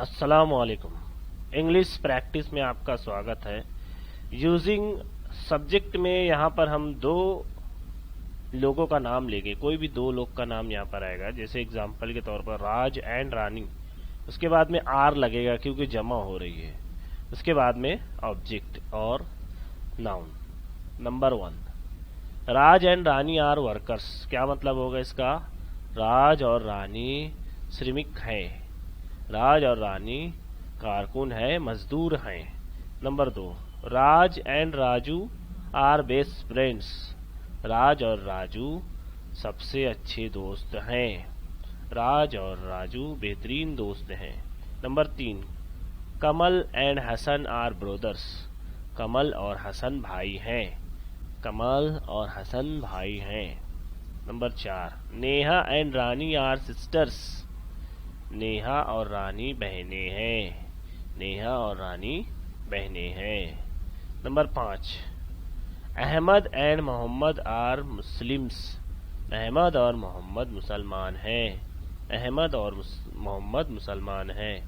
अस्सलाम वालेकुम। English practice में आपका स्वागत है। यूजिंग सब्जेक्ट में यहाँ पर हम दो लोगों का नाम लेंगे। कोई भी दो लोग का नाम यहाँ पर आएगा, जैसे एग्जाम्पल के तौर पर राज एंड रानी। उसके बाद में आर लगेगा क्योंकि जमा हो रही है। उसके बाद में ऑब्जेक्ट और noun. Number 1, Raj and Rani are workers. क्या मतलब होगा इसका? राज और रानी श्रमिक हैं। राज और रानी कारकुन है, मजदूर हैं। Number 2, Raj and Raju are best friends. Raj और राजू सबसे अच्छे दोस्त हैं। राज और राजू बेहतरीन दोस्त हैं। Number 3, Kamal and Hasan are brothers. Kamal और हसन भाई हैं। कमल और हसन भाई हैं। Number 4, Neha and Rani are sisters. Neha और रानी बहनें हैं। नेहा और रानी बहनें हैं। Number 5, Ahmad and Mohammad are Muslims. Ahmad और मोहम्मद मुसलमान हैं। अहमद और मोहम्मद मुसलमान हैं।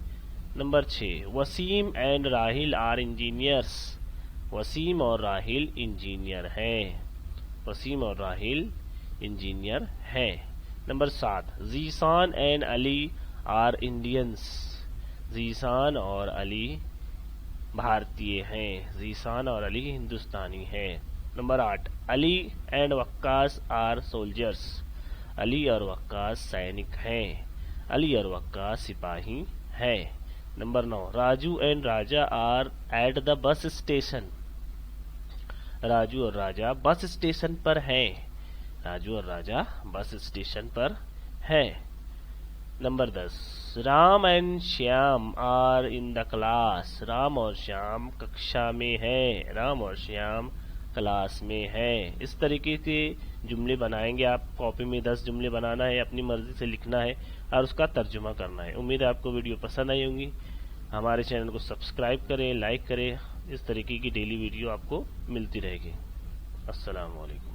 Number 6, Waseem and Rahil are engineers. Waseem और राहिल इंजीनियर हैं। वसीम और राहिल इंजीनियर हैं। Number 7, Zeeshan and Ali are Indians. Zeeshan और अली भारतीय हैं। जीसान और अली हिंदुस्तानी हैं। Number 8, Ali and Waqqas are soldiers. Ali और वक्कास सैनिक हैं। अली और वक्कास सिपाही हैं। Number 9, Raju and Raja are at the bus station. Raju और राजा बस स्टेशन पर हैं। राजू और राजा बस स्टेशन पर हैं। Number 10, Ram and Shyam are in the class. Ram और श्याम कक्षा में हैं। राम और श्याम क्लास में हैं। इस तरीके के जुमले बनाएंगे आप। कॉपी में 10 जुमले बनाना है, अपनी मर्जी से लिखना है और उसका तर्जुमा करना है। उम्मीद है आपको वीडियो पसंद आई होंगी। हमारे चैनल को सब्सक्राइब करें, लाइक करें। इस तरीके की डेली वीडियो आपको मिलती रहेगी। अस्सलाम वालेकुम।